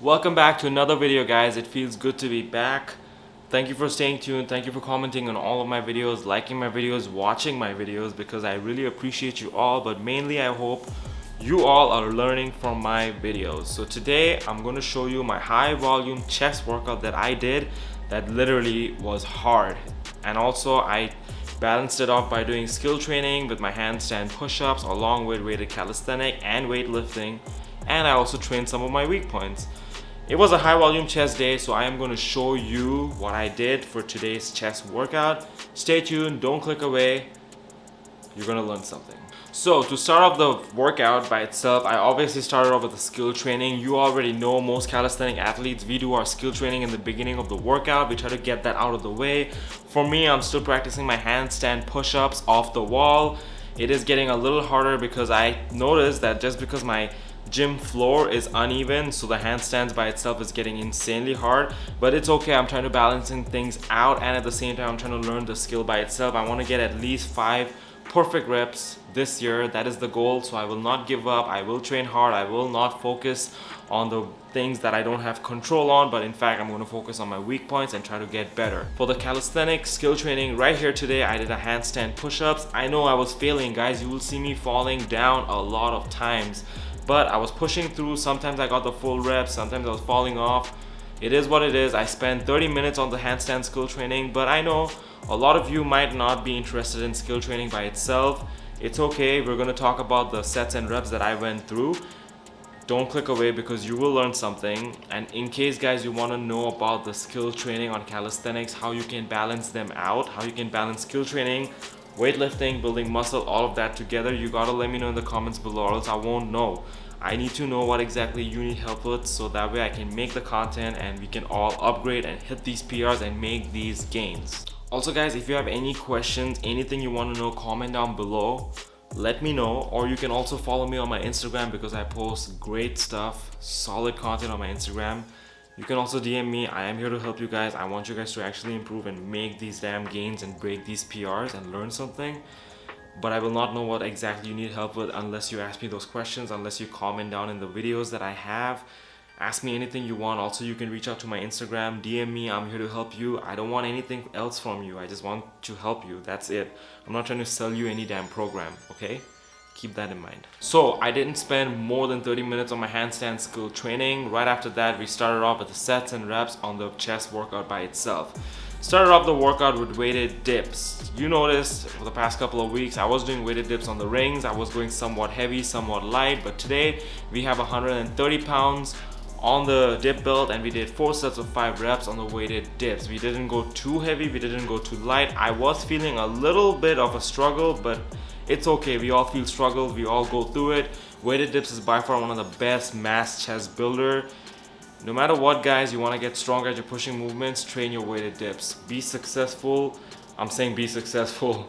Welcome back to another video, guys. It feels good to be back. Thank you for staying tuned. Thank you for commenting on all of my videos, liking my videos, watching my videos, because I really appreciate you all. But mainly I hope you all are learning from my videos. So today I'm going to show you my high volume chest workout that I did that literally was hard. And also I balanced it off by doing skill training with my handstand push-ups along with weighted calisthenics and weightlifting. And I also trained some of my weak points. It was a high volume chest day, so I am going to show you what I did for today's chest workout. Stay tuned, don't click away, you're going to learn something. So to start off the workout by itself, I obviously started off with the skill training. You already know most calisthenic athletes, we do our skill training in the beginning of the workout. We try to get that out of the way. For me, I'm still practicing my handstand push-ups off the wall. It is getting a little harder because I noticed that just because my gym floor is uneven, so the handstands by itself is getting insanely hard, but it's okay. I'm trying to balancing things out, and at the same time I'm trying to learn the skill by itself. I want to get at least 5 perfect reps this year. That is the goal, so I will not give up. I will train hard. I will not focus on the things that I don't have control on, but in fact I'm going to focus on my weak points and try to get better. For the calisthenics skill training right here today, I did a handstand push-ups. I know I was failing, guys. You will see me falling down a lot of times, but I was pushing through. Sometimes I got the full reps, sometimes I was falling off. It is what it is. I spent 30 minutes on the handstand skill training, but I know a lot of you might not be interested in skill training by itself. It's okay. We're going to talk about the sets and reps that I went through. Don't click away because you will learn something. And in case, guys, you want to know about the skill training on calisthenics, how you can balance them out, how you can balance skill training, weightlifting, building muscle, all of that together, you gotta let me know in the comments below, or else I won't know. I need to know what exactly you need help with, so that way I can make the content and we can all upgrade and hit these PRs and make these gains. Also, guys, if you have any questions, anything you want to know, comment down below. Let me know, or you can also follow me on my Instagram because I post great stuff, solid content on my Instagram. You can also DM me. I am here to help you guys. I want you guys to actually improve and make these damn gains and break these PRs and learn something. But I will not know what exactly you need help with unless you ask me those questions, unless you comment down in the videos that I have. Ask me anything you want. Also, you can reach out to my Instagram, DM me. I'm here to help you. I don't want anything else from you. I just want to help you. That's it. I'm not trying to sell you any damn program, okay? Keep that in mind. So I didn't spend more than 30 minutes on my handstand skill training. Right after that, we started off with the sets and reps on the chest workout by itself. Started off the workout with weighted dips. You noticed for the past couple of weeks I was doing weighted dips on the rings. I was going somewhat heavy, somewhat light, but today we have 130 pounds on the dip belt and we did 4 sets of 5 reps on the weighted dips. We didn't go too heavy, we didn't go too light. I was feeling a little bit of a struggle, but it's okay. We all feel struggle, we all go through it. Weighted dips is by far one of the best mass chest builder. No matter what, guys, you want to get stronger at your pushing movements, train your weighted dips. Be successful. I'm saying be successful.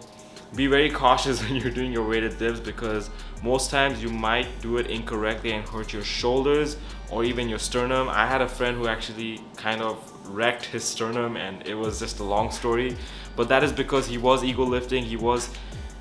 Be very cautious when you're doing your weighted dips because most times you might do it incorrectly and hurt your shoulders or even your sternum. I had a friend who actually kind of wrecked his sternum and it was just a long story. But that is because he was ego lifting. He was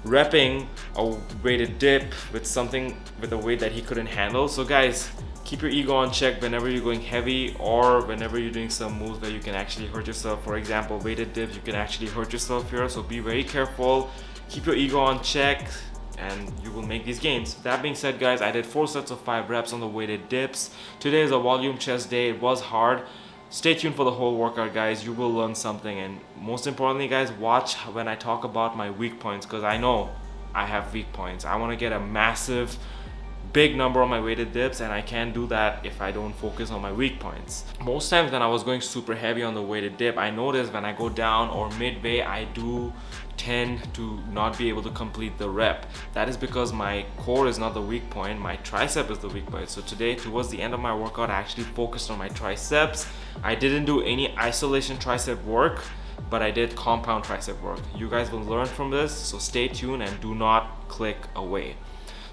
repping a weighted dip with a weight that he couldn't handle. So guys, keep your ego on check whenever you're going heavy or whenever you're doing some moves where you can actually hurt yourself. For example, weighted dips, you can actually hurt yourself here, so be very careful. Keep your ego on check and you will make these gains. That being said, guys, I did 4 sets of 5 reps on the weighted dips. Today is a volume chest day. It was hard. Stay tuned for the whole workout, guys. You will learn something, and most importantly, guys, watch when I talk about my weak points because I know I have weak points. I want to get a massive big number on my weighted dips, and I can't do that if I don't focus on my weak points. Most times when I was going super heavy on the weighted dip, I noticed when I go down or midway, I do tend to not be able to complete the rep. That is because my core is not the weak point, my tricep is the weak point. So today, towards the end of my workout, I actually focused on my triceps. I didn't do any isolation tricep work, but I did compound tricep work. You guys will learn from this, so stay tuned and do not click away.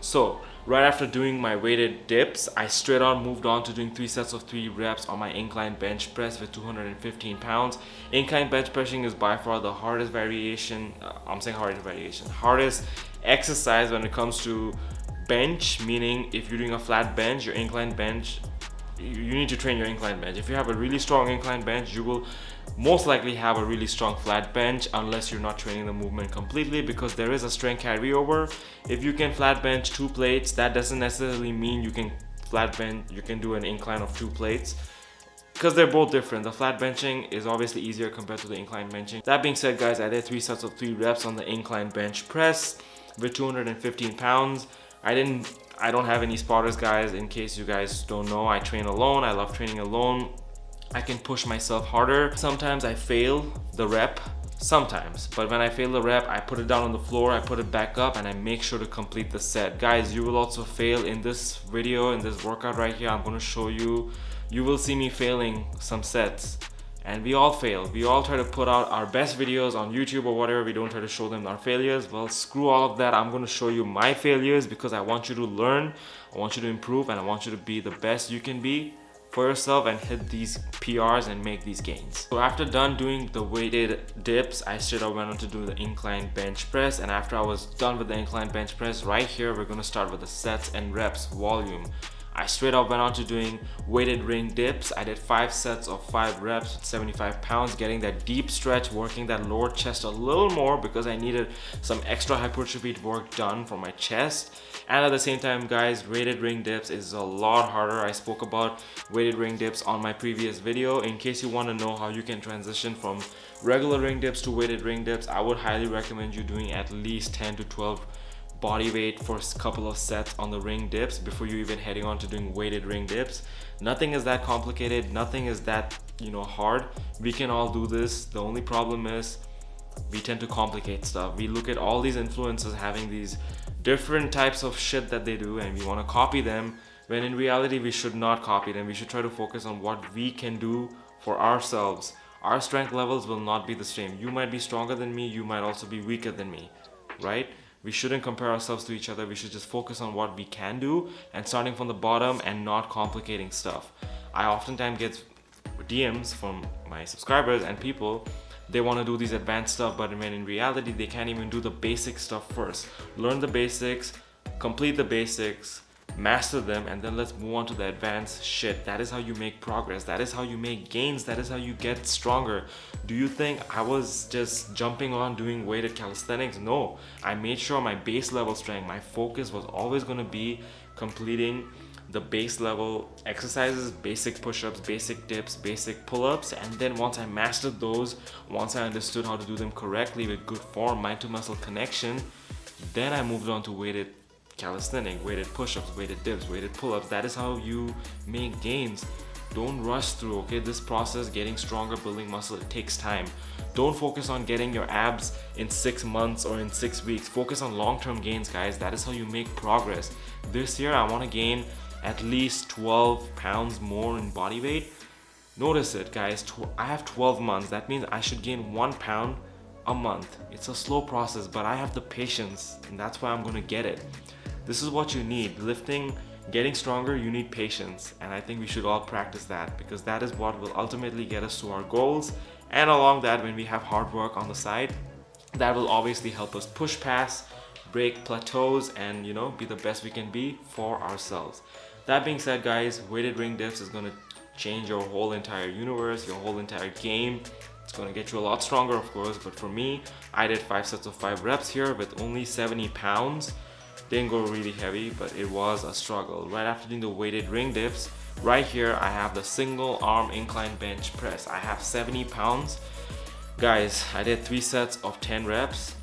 So right after doing my weighted dips, I straight on moved on to doing 3 sets of 3 reps on my incline bench press with 215 pounds. Incline bench pressing is by far the hardest hardest exercise when it comes to bench, meaning if you're doing a flat bench, your incline bench you need to train your incline bench. If you have a really strong incline bench, you will most likely have a really strong flat bench, unless you're not training the movement completely, because there is a strength carryover. If you can flat bench 2 plates, that doesn't necessarily mean you can you can do an incline of 2 plates, because they're both different. The flat benching is obviously easier compared to the incline benching. That being said, guys, I did 3 sets of 3 reps on the incline bench press with 215 pounds. I don't have any spotters, guys. In case you guys don't know, I train alone. I love training alone. I can push myself harder. Sometimes I fail the rep, sometimes, but when I fail the rep, I put it down on the floor, I put it back up, and I make sure to complete the set. Guys, you will also fail in this video, in this workout right here. I'm going to show you. You will see me failing some sets, and we all fail. We all try to put out our best videos on YouTube or whatever. We don't try to show them our failures. Well, screw all of that. I'm going to show you my failures, because I want you to learn, I want you to improve, and I want you to be the best you can be for yourself and hit these PRs and make these gains. So after done doing the weighted dips, I straight up went on to do the incline bench press. And after I was done with the incline bench press, right here we're going to start with the sets and reps volume. I straight up went on to doing weighted ring dips. I did 5 sets of 5 reps with 75 pounds, getting that deep stretch, working that lower chest a little more, because I needed some extra hypertrophy work done for my chest. And at the same time, guys, weighted ring dips is a lot harder. I spoke about weighted ring dips on my previous video. In case you want to know how you can transition from regular ring dips to weighted ring dips, I would highly recommend you doing at least 10 to 12 body weight for a couple of sets on the ring dips before you even heading on to doing weighted ring dips. Nothing is that complicated, nothing is that hard. We can all do this. The only problem is we tend to complicate stuff. We look at all these influencers having these different types of shit that they do, and we want to copy them, when in reality we should not copy them. We should try to focus on what we can do for ourselves. Our strength levels will not be the same. You might be stronger than me, you might also be weaker than me, right? We shouldn't compare ourselves to each other. We should just focus on what we can do and starting from the bottom and not complicating stuff. I oftentimes get DMs from my subscribers and people, they want to do these advanced stuff, but when in reality they can't even do the basic stuff first. Learn the basics, complete the basics, master them, and then let's move on to the advanced shit. That is how you make progress. That is how you make gains. That is how you get stronger. Do you think I was just jumping on doing weighted calisthenics? No, I made sure my base level strength, my focus was always going to be completing the base level exercises, basic push-ups, basic dips, basic pull-ups. And then once I mastered those, once I understood how to do them correctly with good form, mind to muscle connection, then I moved on to weighted calisthenics, weighted push-ups, weighted dips, weighted pull-ups. That is how you make gains. Don't rush through, okay? This process, getting stronger, building muscle, it takes time. Don't focus on getting your abs in 6 months or in 6 weeks. Focus on long-term gains, guys. That is how you make progress. This year, I want to gain at least 12 pounds more in body weight. Notice it, guys. I have 12 months. That means I should gain 1 pound a month. It's a slow process, but I have the patience, and that's why I'm going to get it. This is what you need. Lifting, getting stronger, you need patience. And I think we should all practice that, because that is what will ultimately get us to our goals. And along that, when we have hard work on the side, that will obviously help us push past, break plateaus, and be the best we can be for ourselves. That being said, guys, weighted ring dips is going to change your whole entire universe, your whole entire game. It's going to get you a lot stronger, of course, but for me, I did 5 sets of 5 reps here with only 70 pounds. Didn't go really heavy, but it was a struggle. Right after doing the weighted ring dips, right here I have the single arm incline bench press. I have 70 pounds. Guys, I did 3 sets of 10 reps.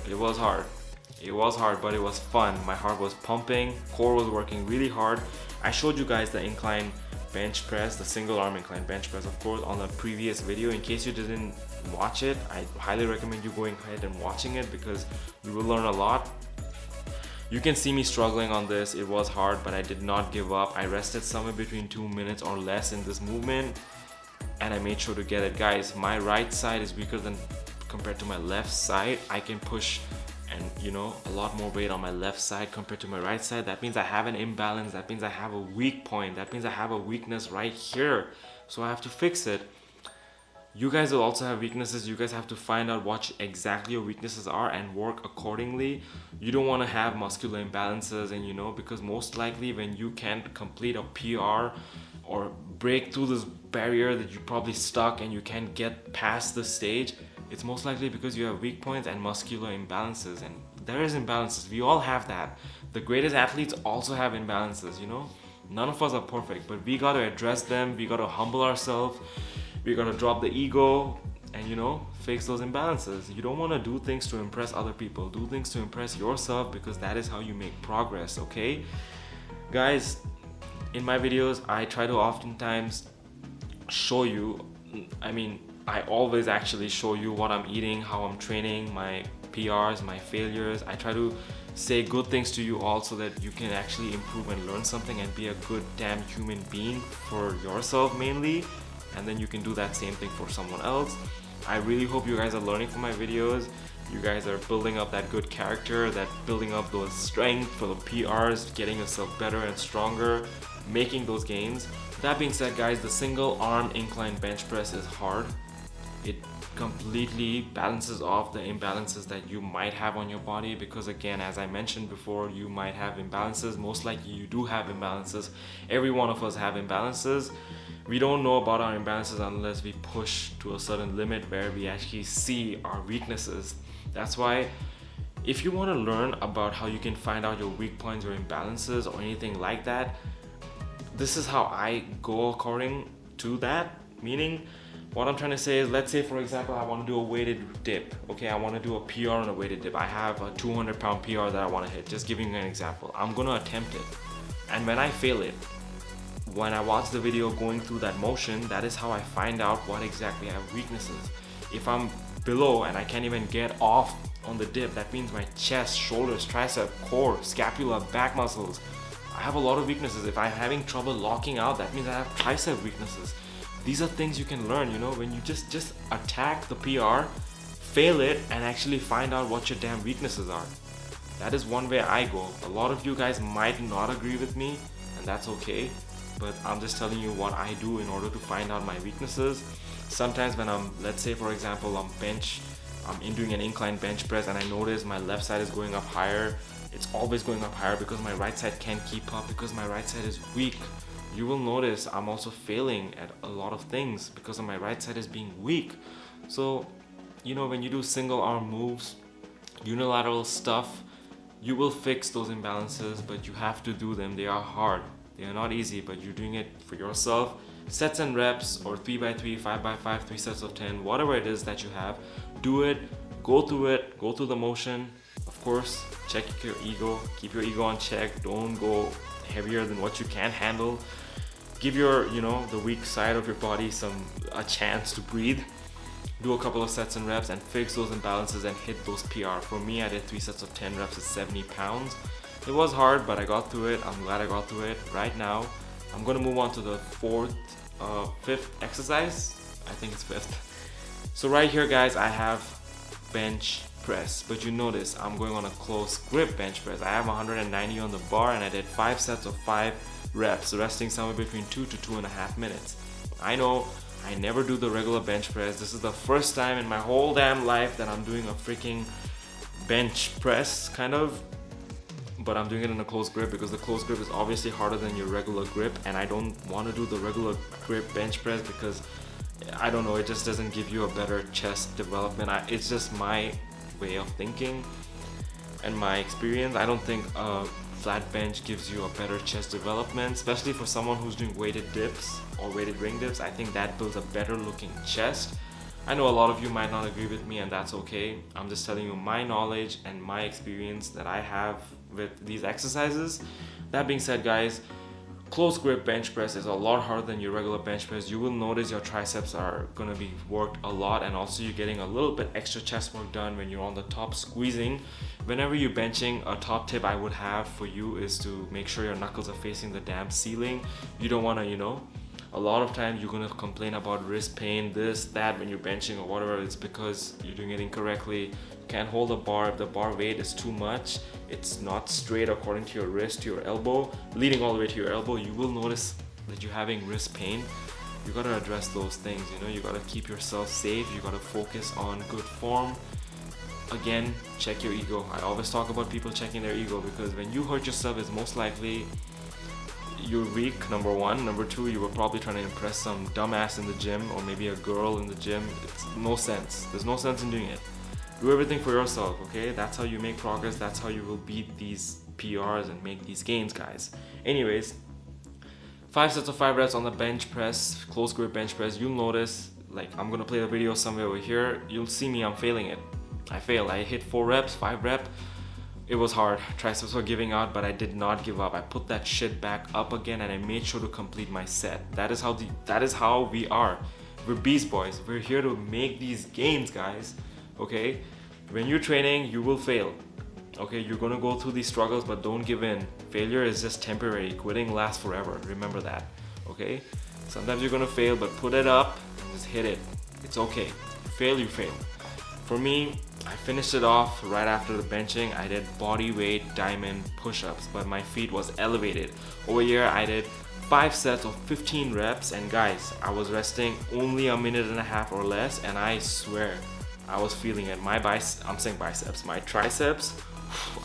It was hard. It was hard, but it was fun. My heart was pumping, core was working really hard. I showed you guys the incline bench press, the single arm incline bench press, of course, on the previous video. In case you didn't watch it, I highly recommend you going ahead and watching it, because you will learn a lot. You can see me struggling on this. It was hard, but I did not give up. I rested somewhere between 2 minutes or less in this movement, and I made sure to get it. Guys, my right side is weaker than compared to my left side. I can push and a lot more weight on my left side compared to my right side. That means I have an imbalance. That means I have a weak point. That means I have a weakness right here. So I have to fix it. You guys will also have weaknesses. You guys have to find out what exactly your weaknesses are and work accordingly. You don't want to have muscular imbalances, and because most likely when you can't complete a PR or break through this barrier that you probably stuck and you can't get past the stage, it's most likely because you have weak points and muscular imbalances. And there is imbalances, we all have that. The greatest athletes also have imbalances. None of us are perfect, but we got to address them. We got to humble ourselves. We got to drop the ego and fix those imbalances. You don't want to do things to impress other people. Do things to impress yourself, because that is how you make progress. Okay guys, in my videos I try to oftentimes show you, I always actually show you what I'm eating, how I'm training, my PRs, my failures. I try to say good things to you all so that you can actually improve and learn something and be a good damn human being for yourself mainly, and then you can do that same thing for someone else. I really hope you guys are learning from my videos. You guys are building up that good character, that building up those strength for the PRs, getting yourself better and stronger, making those gains. That being said guys, the single arm incline bench press is hard. It completely balances off the imbalances that you might have on your body, because again, as I mentioned before, you might have imbalances. Most likely you do have imbalances. Every one of us have imbalances. We don't know about our imbalances unless we push to a certain limit where we actually see our weaknesses. That's why if you want to learn about how you can find out your weak points, your imbalances, or anything like that, this is how I go according to that. Meaning, what I'm trying to say is, let's say for example I want to do a weighted dip. Okay, I want to do a PR on a weighted dip. I have a 200-pound PR that I want to hit. Just giving you an example. I'm going to attempt it, and when I fail it, when I watch the video going through that motion, that is how I find out what exactly I have weaknesses. If I'm below and I can't even get off on the dip, that means my chest, shoulders, tricep, core, scapula, back muscles, I have a lot of weaknesses. If I'm having trouble locking out, that means I have tricep weaknesses. These are things you can learn, when you just attack the PR, fail it, and actually find out what your damn weaknesses are. That is one way I go. A lot of you guys might not agree with me, and that's okay. But I'm just telling you what I do in order to find out my weaknesses. Sometimes when let's say for example, I'm doing an incline bench press and I notice my left side is going up higher. It's always going up higher because my right side can't keep up, because my right side is weak. You will notice I'm also failing at a lot of things because of my right side is being weak. So, when you do single arm moves, unilateral stuff, you will fix those imbalances, but you have to do them. They are hard. They are not easy, but you're doing it for yourself. Sets and reps, or 3x3, 5x5, 3 sets of 10, whatever it is that you have, do it, go through the motion. Of course, check your ego, keep your ego on check. Don't go heavier than what you can handle. Give your, the weak side of your body a chance to breathe. Do a couple of sets and reps and fix those imbalances and hit those PR. For me, I did 3 sets of 10 reps at 70 pounds. It was hard, but I got through it. I'm glad I got through it. Right now, I'm gonna move on to the fifth exercise. I think it's fifth. So right here, guys, I have bench press, but you notice I'm going on a close grip bench press. I have 190 on the bar, and I did 5 sets of 5 reps, resting somewhere between 2 to 2.5 minutes. I know I never do the regular bench press. This is the first time in my whole damn life that I'm doing a freaking bench press, kind of. But I'm doing it in a close grip because the close grip is obviously harder than your regular grip, and I don't want to do the regular grip bench press because I don't know, it just doesn't give you a better chest development. It's just my way of thinking and my experience. I don't think a flat bench gives you a better chest development, especially for someone who's doing weighted dips or weighted ring dips. I think that builds a better looking chest. I know a lot of you might not agree with me, and that's okay. I'm just telling you my knowledge and my experience that I have with these exercises. That being said, guys, close grip bench press is a lot harder than your regular bench press. You will notice your triceps are gonna be worked a lot, and also you're getting a little bit extra chest work done when you're on the top squeezing. Whenever you're benching, a top tip I would have for you is to make sure your knuckles are facing the damn ceiling. You don't wanna, a lot of times you're gonna complain about wrist pain, this, that when you're benching or whatever. It's because you're doing it incorrectly. You can't hold the bar. If the bar weight is too much, it's not straight according to your wrist to your elbow, leading all the way to your elbow, you will notice that you're having wrist pain. you gotta address those things, you know. You gotta keep yourself safe, you gotta focus on good form. Again, check your ego. I always talk about people checking their ego, because when you hurt yourself, it's most likely you're weak, number one. Number two, you were probably trying to impress some dumbass in the gym, or maybe a girl in the gym. It's no sense. There's no sense in doing it. Do everything for yourself, okay? That's how you make progress. That's how you will beat these PRs and make these gains, guys. Anyways, 5 sets of 5 reps on the bench press, close grip bench press. You'll notice, like, I'm gonna play the video somewhere over here. You'll see me, I'm failing it. I failed. I hit 4 reps, 5 rep. It was hard. Triceps were giving out, but I did not give up. I put that shit back up again, and I made sure to complete my set. That is how we are. We're beast boys. We're here to make these gains, guys. Okay? When you're training, you will fail. Okay, you're gonna go through these struggles, but don't give in. Failure is just temporary. Quitting lasts forever. Remember that. Okay? Sometimes you're gonna fail, but put it up and just hit it. It's okay. You fail, you fail. For me, I finished it off right after the benching. I did body weight diamond push-ups, but my feet was elevated. Over here, I did 5 sets of 15 reps, and guys, I was resting only a minute and a half or less, and I swear, I was feeling it. My biceps, my triceps,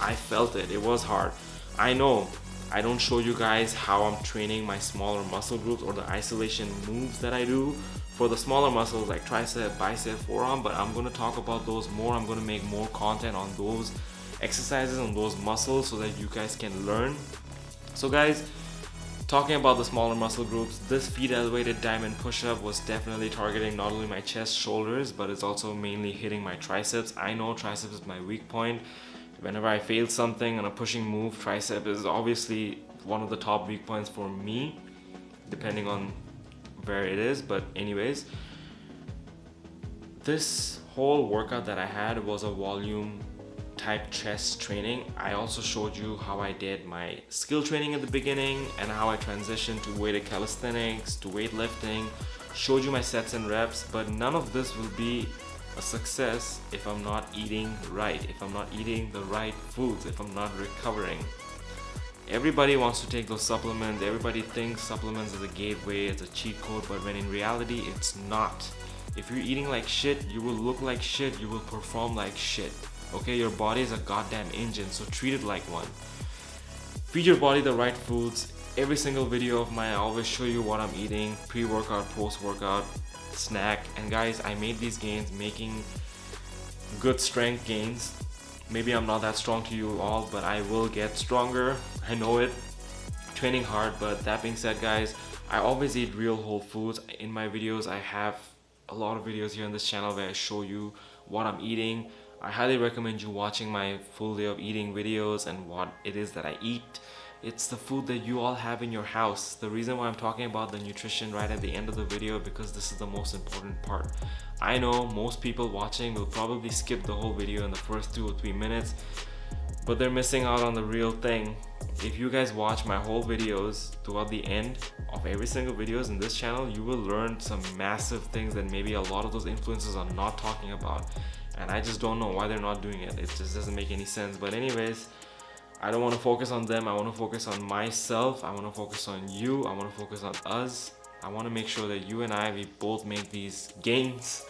I felt it. It was hard. I know I don't show you guys how I'm training my smaller muscle groups or the isolation moves that I do for the smaller muscles like tricep, bicep, forearm, but I'm going to talk about those more. I'm going to make more content on those exercises, on those muscles, so that you guys can learn. So guys, talking about the smaller muscle groups, this feet elevated diamond push-up was definitely targeting not only my chest, shoulders, but it's also mainly hitting my triceps. I know triceps is my weak point. Whenever I fail something on a pushing move, tricep is obviously one of the top weak points for me, depending on where it is. But anyways, this whole workout that I had was a volume type chest training. I also showed you how I did my skill training at the beginning and how I transitioned to weighted calisthenics, to weightlifting, showed you my sets and reps, but none of this will be a success if I'm not eating right, if I'm not eating the right foods, if I'm not recovering. Everybody wants to take those supplements. Everybody thinks supplements is a gateway, it's a cheat code, but when in reality it's not. If you're eating like shit, you will look like shit, you will perform like shit. Okay, your body is a goddamn engine, so treat it like one. Feed your body the right foods. Every single video of mine, I always show you what I'm eating, pre-workout, post-workout, snack. And guys, I made these gains making good strength gains. Maybe I'm not that strong to you all, but I will get stronger. I know it. Training hard, but that being said, guys, I always eat real whole foods. In my videos, I have a lot of videos here on this channel where I show you what I'm eating. I highly recommend you watching my full day of eating videos and what it is that I eat. It's the food that you all have in your house. The reason why I'm talking about the nutrition right at the end of the video, because this is the most important part. I know most people watching will probably skip the whole video in the first 2 or 3 minutes, but they're missing out on the real thing. If you guys watch my whole videos throughout the end of every single videos in this channel, you will learn some massive things that maybe a lot of those influencers are not talking about. And I just don't know why they're not doing it. It just doesn't make any sense. But anyways, I don't want to focus on them. I want to focus on myself. I want to focus on you. I want to focus on us. I want to make sure that you and I, we both make these gains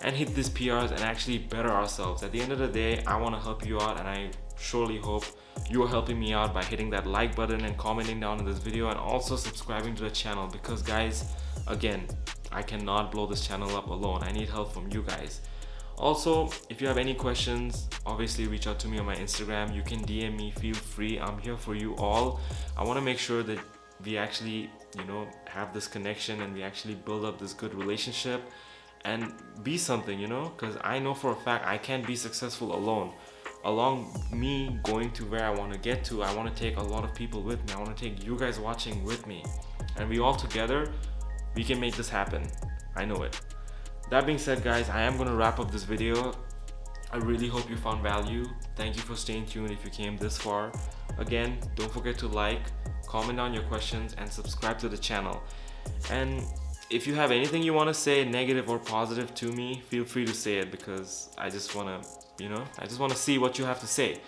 and hit these PRs and actually better ourselves. At the end of the day, I want to help you out, and I surely hope you are helping me out by hitting that like button and commenting down in this video, and also subscribing to the channel, because guys, again, I cannot blow this channel up alone. I need help from you guys. Also, if you have any questions, obviously reach out to me on my Instagram. You can DM me, feel free. I'm here for you all. I want to make sure that we actually, have this connection and we actually build up this good relationship and be something, because I know for a fact I can't be successful alone. Along me going to where I want to get to, I want to take a lot of people with me. I want to take you guys watching with me, and we all together, we can make this happen. I know it. That being said, guys, I am going to wrap up this video. I really hope you found value. Thank you for staying tuned if you came this far. Again, don't forget to like, comment down your questions, and subscribe to the channel. And if you have anything you want to say, negative or positive to me, feel free to say it, because I just want to, I just want to see what you have to say.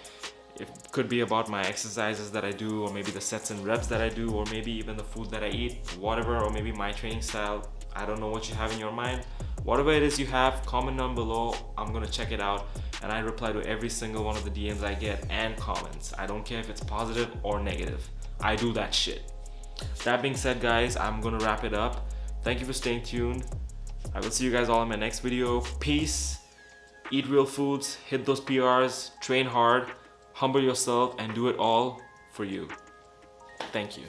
It could be about my exercises that I do, or maybe the sets and reps that I do, or maybe even the food that I eat, whatever, or maybe my training style. I don't know what you have in your mind. Whatever it is you have, comment down below. I'm gonna check it out, and I reply to every single one of the DMs I get and comments. I don't care if it's positive or negative. I do that shit. That being said, guys, I'm gonna wrap it up. Thank you for staying tuned. I will see you guys all in my next video. Peace. Eat real foods, hit those PRs, train hard, humble yourself, and do it all for you. Thank you.